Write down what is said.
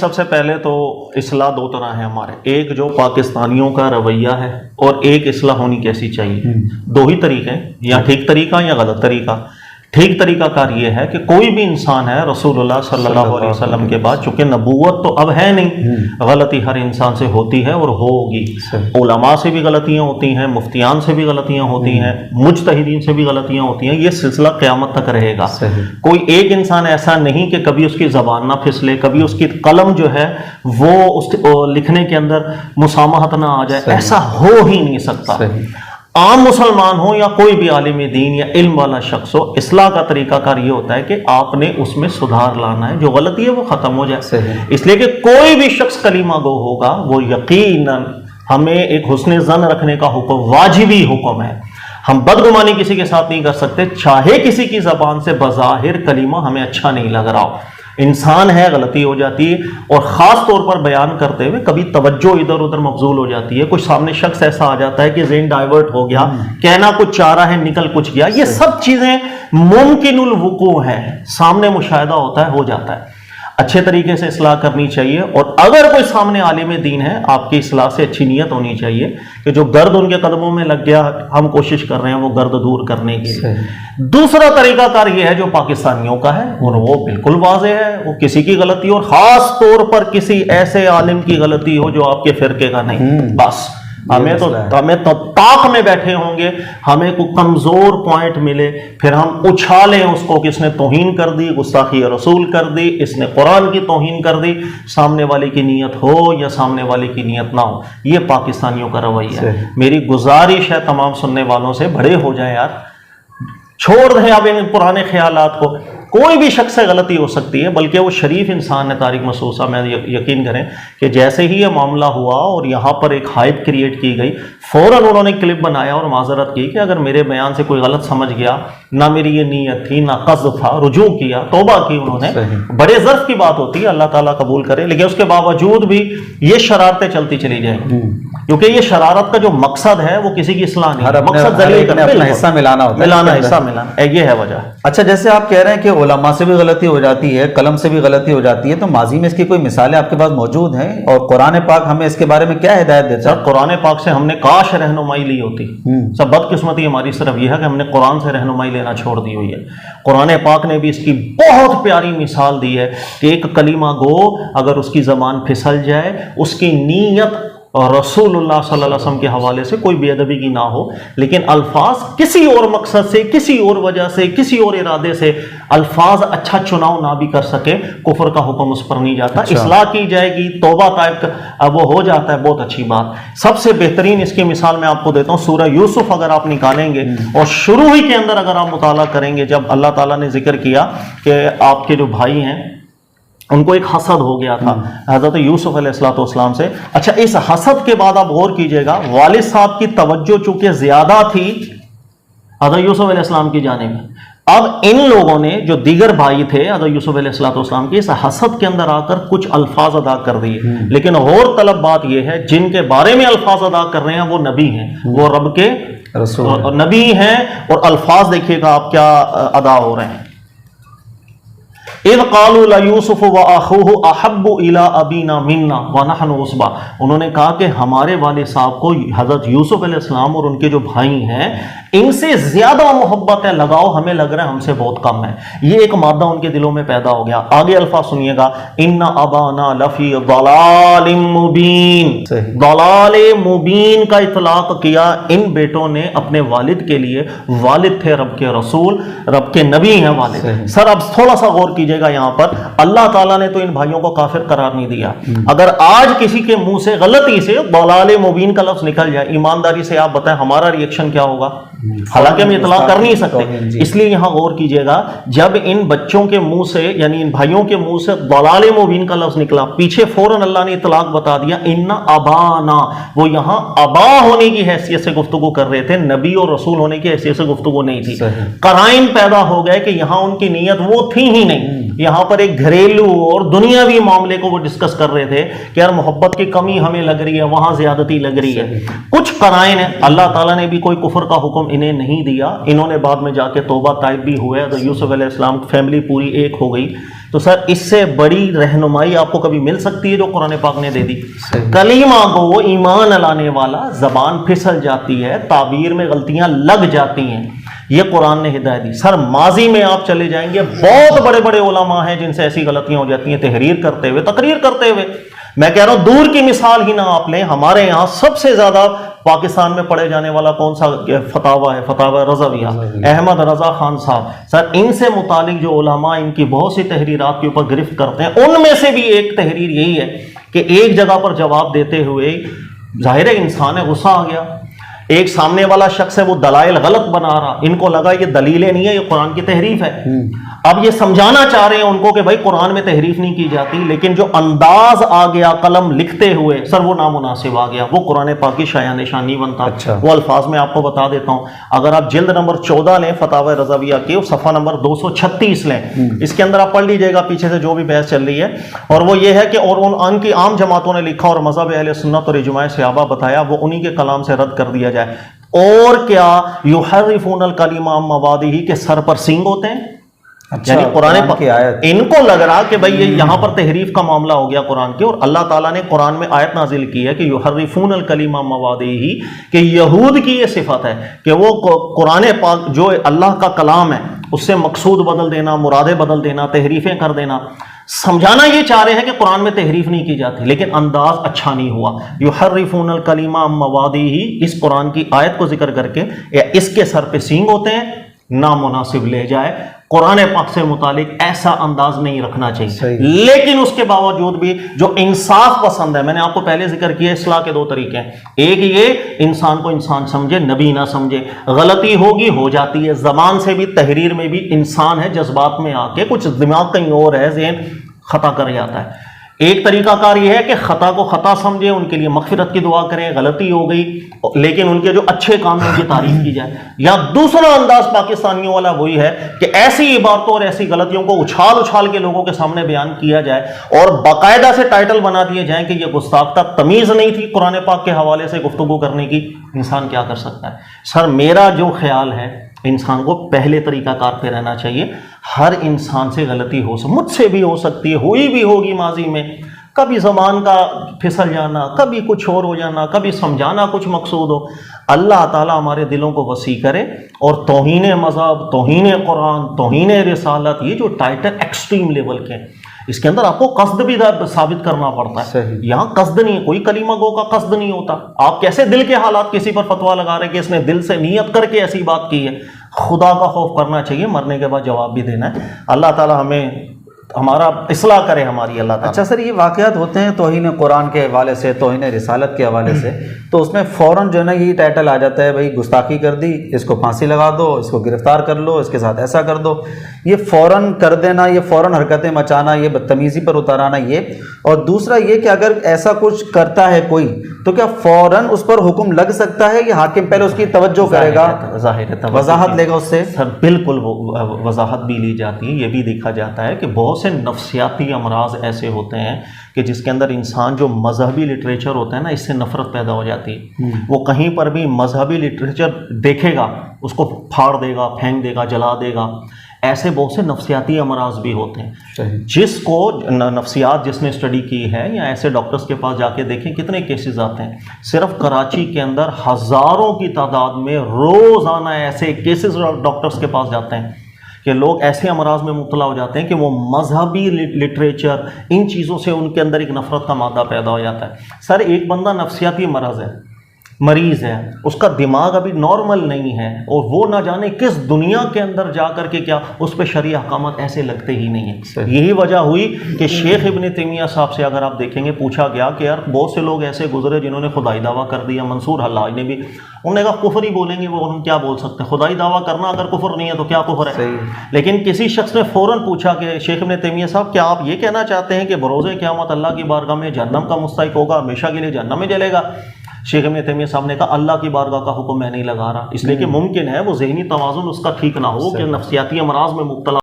سب سے پہلے تو اصلاح دو طرح ہے ہمارے، ایک جو پاکستانیوں کا رویہ ہے اور ایک اصلاح ہونی کیسی چاہیے۔ دو ہی طریقے ہیں، یا ٹھیک طریقہ یا غلط طریقہ۔ ٹھیک طریقہ کار یہ ہے کہ کوئی بھی انسان ہے رسول اللہ صلی اللہ علیہ وسلم کے بعد، چونکہ نبوت تو اب ہے نہیں، غلطی ہر انسان سے ہوتی ہے اور ہوگی۔ علماء سے بھی غلطیاں ہوتی ہیں، مفتیان سے بھی غلطیاں ہوتی ہیں، مجتہدین سے بھی غلطیاں ہوتی ہیں۔ یہ سلسلہ قیامت تک رہے گا۔ کوئی ایک انسان ایسا نہیں کہ کبھی اس کی زبان نہ پھسلے، کبھی اس کی قلم جو ہے وہ اس لکھنے کے اندر مسامحت نہ آ جائے، ایسا ہو ہی نہیں سکتا۔ عام مسلمان ہو یا کوئی بھی عالم دین یا علم والا شخص ہو، اصلاح کا طریقہ کار یہ ہوتا ہے کہ آپ نے اس میں سدھار لانا ہے، جو غلطی ہے وہ ختم ہو جائے۔ اس لیے کہ کوئی بھی شخص کلمہ گو ہوگا وہ یقیناً ہمیں ایک حسن ظن رکھنے کا حکم، واجبی حکم ہے۔ ہم بدگمانی کسی کے ساتھ نہیں کر سکتے، چاہے کسی کی زبان سے بظاہر کلمہ ہمیں اچھا نہیں لگ رہا ہو۔ انسان ہے، غلطی ہو جاتی ہے، اور خاص طور پر بیان کرتے ہوئے کبھی توجہ ادھر ادھر مبذول ہو جاتی ہے، کچھ سامنے شخص ایسا آ جاتا ہے کہ ذہن ڈائیورٹ ہو گیا، کہنا کچھ چاہ رہا ہے نکل کچھ گیا۔ یہ سب چیزیں ممکن الوقوع ہیں، سامنے مشاہدہ ہوتا ہے، ہو جاتا ہے۔ اچھے طریقے سے اصلاح کرنی چاہیے، اور اگر کوئی سامنے عالم دین ہے، آپ کی اصلاح سے اچھی نیت ہونی چاہیے کہ جو گرد ان کے قدموں میں لگ گیا، ہم کوشش کر رہے ہیں وہ گرد دور کرنے کی۔ دوسرا طریقہ کار یہ ہے جو پاکستانیوں کا ہے، اور وہ بالکل واضح ہے، وہ کسی کی غلطی اور خاص طور پر کسی ایسے عالم کی غلطی ہو جو آپ کے فرقے کا نہیں، بس ہمیں تو طاق میں بیٹھے ہوں گے، ہمیں کوئی کمزور پوائنٹ ملے، پھر ہم اچھالیں اس کو کہ اس نے توہین کر دی، گستاخی رسول کر دی، اس نے قرآن کی توہین کر دی، سامنے والے کی نیت ہو یا سامنے والے کی نیت نہ ہو۔ یہ پاکستانیوں کا رویہ ہے۔ میری گزارش ہے تمام سننے والوں سے، بڑے ہو جائیں یار، چھوڑ دیں اب ان پرانے خیالات کو۔ کوئی بھی شخص سے غلطی ہو سکتی ہے، بلکہ وہ شریف انسان ہے۔ طارق مسعود صاحب، میں یقین کریں کہ جیسے ہی یہ معاملہ ہوا اور یہاں پر ایک ہائپ کریٹ کی گئی، فوراً انہوں نے کلپ بنایا اور معذرت کی کہ اگر میرے بیان سے کوئی غلط سمجھ گیا، نہ میری یہ نیت تھی، نہ قصد تھا، رجوع کیا، توبہ کی انہوں نے۔ بڑے ظرف کی بات ہوتی ہے، اللہ تعالیٰ قبول کرے، لیکن اس کے باوجود بھی یہ شرارتیں چلتی چلی جائیں گی، کیونکہ یہ شرارت کا جو مقصد ہے وہ کسی کی اصلاح نہیں، مقصد ذلیل کرنا، اپنا حصہ ملانا ہوتا ہے، ملانا، حصہ ملانا، یہ ہے وجہ۔ اچھا، جیسے آپ کہہ رہے ہیں کہ علماء سے بھی غلطی ہو جاتی ہے، قلم سے بھی غلطی ہو جاتی ہے، تو ماضی میں اس کی کوئی مثالیں آپ کے پاس موجود ہیں؟ اور قرآن پاک ہمیں اس کے بارے میں کیا ہدایت دیتا ہے؟ قرآن پاک سے ہم نے کاش رہنمائی لی ہوتی۔ سب بدقسمتی ہماری صرف یہ ہے کہ ہم نے قرآن سے رہنمائی لینا چھوڑ دی ہوئی ہے۔ قرآن پاک نے بھی اس کی بہت پیاری مثال دی ہے کہ ایک کلمہ گو اگر اس کی زبان پھسل جائے، اس کی نیت رسول اللہ صلی اللہ علیہ وسلم کے حوالے سے کوئی بے ادبی کی نہ ہو، لیکن الفاظ کسی اور مقصد سے، کسی اور وجہ سے، کسی اور ارادے سے الفاظ اچھا چناؤ نہ بھی کر سکے، کفر کا حکم اس پر نہیں جاتا۔ اصلاح کی جائے گی، توبہ طائب وہ ہو جاتا ہے، بہت اچھی بات۔ سب سے بہترین اس کی مثال میں آپ کو دیتا ہوں، سورہ یوسف اگر آپ نکالیں گے اور شروع ہی کے اندر اگر آپ مطالعہ کریں گے، جب اللہ تعالیٰ نے ذکر کیا کہ آپ کے جو بھائی ہیں ان کو ایک حسد ہو گیا تھا حضرت یوسف علیہ السلام سے۔ اچھا، اس حسد کے بعد آپ غور کیجئے گا، والد صاحب کی توجہ چونکہ زیادہ تھی حضرت یوسف علیہ السلام کی جانب، اب ان لوگوں نے جو دیگر بھائی تھے حضرت یوسف علیہ السلام کی، اس حسد کے اندر آ کر کچھ الفاظ ادا کر دیے۔ لیکن غور طلب بات یہ ہے، جن کے بارے میں الفاظ ادا کر رہے ہیں وہ نبی ہیں، وہ رب کے رسول نبی ہیں، اور الفاظ دیکھیے گا آپ کیا ادا ہو رہے ہیں۔ اذ قالوا ليوسف واخوه احب الى ابينا منا ونحن عصبہ، انہوں نے کہا کہ ہمارے والد صاحب کو حضرت یوسف علیہ السلام اور ان کے جو بھائی ہیں ان سے زیادہ محبت ہے، لگاؤ ہمیں لگ رہا ہے ہم سے بہت کم ہے۔ یہ ایک مادہ ان کے دلوں میں پیدا ہو گیا۔ آگے الفاظ سنیے گا، ان ابانا لفی ضلال مبین، ضلال مبین کا اطلاق کیا ان بیٹوں نے اپنے والد کے لیے۔ والد تھے رب کے رسول، رب کے نبی ہیں والد۔ سر اب تھوڑا سا غور کیجئے گا، یہاں پر اللہ تعالیٰ نے تو ان بھائیوں کو کافر قرار نہیں دیا۔ اگر آج کسی کے منہ سے غلطی سے ضلال مبین کا لفظ نکل جائے، ایمانداری سے آپ بتائیں ہمارا ری ایکشن کیا ہوگا؟ حالانکہ ہم اطلاق کر نہیں سکتے، اس لیے یہاں غور کیجئے گا، جب ان بچوں کے منہ سے یعنی ان بھائیوں کے منہ سے ضلال مبین کا لفظ نکلا، پیچھے فوراً اللہ نے اطلاق بتا دیا، ان ابانا، وہ یہاں ابا ہونے کی حیثیت سے گفتگو کر رہے تھے، نبی اور رسول ہونے کی حیثیت سے گفتگو نہیں تھی۔ قرائن پیدا ہو گئے کہ یہاں ان کی نیت وہ تھی ہی نہیں، یہاں پر ایک گھریلو اور دنیاوی معاملے کو وہ ڈسکس کر رہے تھے کہ یار محبت کی کمی ہمیں لگ رہی ہے، وہاں زیادتی لگ رہی ہے۔ کچھ قرائن ہیں، اللہ تعالیٰ نے بھی کوئی کفر کا حکم انہیں نہیں دیا. انہوں نے بعد میں جا کے توبہ طائب بھی ہوئے تو یوسف علیہ السلام فیملی پوری ایک ہو گئی. تو سر اس سے بڑی رہنمائی آپ کو کبھی مل سکتی ہے جو قرآن پاک نے دے دی؟ کلمہ گو ایمان لانے والا، زبان پھسل جاتی ہے، تعبیر میں غلطیاں لگ جاتی ہیں، یہ قرآن نے ہدایت دی. سر ماضی میں آپ چلے جائیں گے، بہت بڑے بڑے علماء ہیں جن سے ایسی غلطیاں ہو جاتی ہیں تحریر کرتے ہوئے، تقریر کرتے ہوئے. میں کہہ رہا ہوں دور کی مثال ہی نہ آپ لیں، ہمارے یہاں سب سے زیادہ پاکستان میں پڑھے جانے والا کون سا فتاوی ہے؟ فتاوی رضویہ، احمد رضا خان صاحب. سر ان سے متعلق جو علماء ان کی بہت سی تحریرات کے اوپر گرفت کرتے ہیں، ان میں سے بھی ایک تحریر یہی ہے کہ ایک جگہ پر جواب دیتے ہوئے ظاہر انسان ہے، غصہ آ گیا، ایک سامنے والا شخص ہے وہ دلائل غلط بنا رہا، ان کو لگا یہ دلیلیں نہیں ہے، یہ قرآن کی تحریف ہے. اب یہ سمجھانا چاہ رہے ہیں ان کو کہ بھائی قرآن میں تحریف نہیں کی جاتی، لیکن جو انداز آ گیا قلم لکھتے ہوئے سر وہ نامناسب آ گیا، وہ قرآن پاک کی شایان نشان نہیں بنتا. وہ الفاظ میں آپ کو بتا دیتا ہوں. اگر آپ جلد نمبر 14 لیں فتاوی رضویہ کے، صفحہ نمبر 236 لیں، اس کے اندر آپ پڑھ لیجئے گا پیچھے سے جو بھی بحث چل رہی ہے. اور وہ یہ ہے کہ اور ان کی عام جماعتوں نے لکھا اور مذہب اہل سنت اور اجماع صحابہ بتایا، وہ انہی کے کلام سے رد کر دیا جائے. اور کیا یحرفون الکلم عن مواضعہ کے سر پر سینگ ہوتے ہیں؟ یعنی قرآن کی آیت ان کو لگ رہا کہ بھئی یہ یہاں پر تحریف کا معاملہ ہو گیا قرآن کے، اور اللہ تعالیٰ نے قرآن میں آیت نازل کی ہے کہ یحرفون الکلم عن مواضعہ، کہ یہود کی یہ صفت ہے کہ وہ قرآن پاک جو اللہ کا کلام ہے اس سے مقصود بدل دینا، مرادیں بدل دینا، تحریفیں کر دینا. سمجھانا یہ چاہ رہے ہیں کہ قرآن میں تحریف نہیں کی جاتی، لیکن انداز اچھا نہیں ہوا. یحرفون الکلم عن مواضعہ، اس قرآن کی آیت کو ذکر کر کے یا اس کے سر پہ سینگ ہوتے ہیں، نامناسب لے جائے. قرآن پاک سے متعلق ایسا انداز نہیں رکھنا چاہیے. لیکن اس کے باوجود بھی جو انصاف پسند ہے، میں نے آپ کو پہلے ذکر کیا اصلاح کے 2 طریقے ہیں. ایک یہ انسان کو انسان سمجھے، نبی نہ سمجھے. غلطی ہوگی، ہو جاتی ہے، زبان سے بھی، تحریر میں بھی انسان ہے، جذبات میں آ کے کچھ دماغ کہیں اور ہے، ذہن خطا کر جاتا ہے. ایک طریقہ کار یہ ہے کہ خطا کو خطا سمجھے، ان کے لیے مغفرت کی دعا کریں، غلطی ہو گئی لیکن ان کے جو اچھے کام ہیں ان کی تعریف کی جائے. یا دوسرا انداز پاکستانیوں والا وہی ہے کہ ایسی عبارتوں اور ایسی غلطیوں کو اچھال اچھال کے لوگوں کے سامنے بیان کیا جائے اور باقاعدہ سے ٹائٹل بنا دیے جائیں کہ یہ گستاخ، تمیز نہیں تھی قرآن پاک کے حوالے سے گفتگو کرنے کی. انسان کیا کر سکتا ہے؟ سر میرا جو خیال ہے انسان کو پہلے طریقہ کار پہ رہنا چاہیے. ہر انسان سے غلطی ہو سکتی، مجھ سے بھی ہو سکتی ہے، ہوئی بھی ہوگی ماضی میں، کبھی زبان کا پھسل جانا، کبھی کچھ اور ہو جانا، کبھی سمجھانا کچھ مقصود ہو. اللہ تعالیٰ ہمارے دلوں کو وسیع کرے. اور توہین مذہب، توہین قرآن، توہین رسالت، یہ جو ٹائٹل ایکسٹریم لیول کے، اس کے اندر آپ کو قصد بھی ثابت کرنا پڑتا ہے. یہاں قصد نہیں، کوئی کلمہ گو کا قصد نہیں ہوتا. آپ کیسے دل کے حالات کسی پر فتویٰ لگا رہے کہ اس نے دل سے نیت کر کے ایسی بات کی ہے؟ خدا کا خوف کرنا چاہیے، مرنے کے بعد جواب بھی دینا ہے. اللہ تعالیٰ ہمیں ہمارا اصلاح کرے ہماری. اللہ تعالیٰ. اچھا سر، یہ واقعات ہوتے ہیں توہین قرآن کے حوالے سے، توہین رسالت کے حوالے سے، تو اس میں فوراً جو ہے نا یہ ٹائٹل آ جاتا ہے، بھائی گستاخی کر دی، اس کو پھانسی لگا دو، اس کو گرفتار کر لو، اس کے ساتھ ایسا کر دو. یہ فوراً کر دینا، یہ فوراً حرکتیں مچانا، یہ بدتمیزی پر اتارانا، یہ. اور دوسرا یہ کہ اگر ایسا کچھ کرتا ہے کوئی تو کیا فوراً اس پر حکم لگ سکتا ہے؟ یہ حاکم پہلے اس کی توجہ کرے گا، ظاہر ہے وضاحت لے گا اس سے؟ سر بالکل وضاحت بھی لی جاتی ہے. یہ بھی دیکھا جاتا ہے کہ بہت سے نفسیاتی امراض ایسے ہوتے ہیں کہ جس کے اندر انسان جو مذہبی لٹریچر ہوتا ہے نا، اس سے نفرت پیدا ہو جاتی ہے. وہ کہیں پر بھی مذہبی لٹریچر دیکھے گا اس کو پھاڑ دے گا، پھینک دے گا، جلا دے گا. ایسے بہت سے نفسیاتی امراض بھی ہوتے ہیں. جس کو نفسیات جس نے اسٹڈی کی ہے یا ایسے ڈاکٹرز کے پاس جا کے دیکھیں کتنے کیسز آتے ہیں. صرف کراچی کے اندر ہزاروں کی تعداد میں روزانہ ایسے کیسز ڈاکٹرز کے پاس جاتے ہیں کہ لوگ ایسے امراض میں مبتلا ہو جاتے ہیں کہ وہ مذہبی لٹریچر، ان چیزوں سے ان کے اندر ایک نفرت کا مادہ پیدا ہو جاتا ہے. سر ایک بندہ نفسیاتی مریض ہے، اس کا دماغ ابھی نارمل نہیں ہے، اور وہ نہ جانے کس دنیا کے اندر جا کر کے کیا اس پہ شرعی احکامات ایسے لگتے ہی نہیں ہیں. یہی وجہ ہوئی کہ شیخ ابن تیمیہ صاحب سے اگر آپ دیکھیں گے پوچھا گیا کہ یار بہت سے لوگ ایسے گزرے جنہوں نے خدائی دعویٰ کر دیا. منصور حلاج نے بھی، انہوں نے کہا کفر ہی بولیں گے وہ، ہم کیا بول سکتے ہیں؟ خدائی دعویٰ کرنا اگر کفر نہیں ہے تو کیا کفر ہے؟ لیکن کسی شخص نے فوراً پوچھا کہ شیخ ابن تیمیہ صاحب کیا آپ یہ کہنا چاہتے ہیں کہ بروز قیامت اللہ کی بارگاہ میں جہنم کا مستحق ہوگا، ہمیشہ کے لیے جہنم میں جلے گا؟ شیخ ابن تیمیہ صاحب نے کہا اللہ کی بارگاہ کا حکم میں نہیں لگا رہا، اس لیے کہ ممکن ہے وہ ذہنی توازن اس کا ٹھیک نہ ہو کہ نفسیاتی امراض میں مبتلا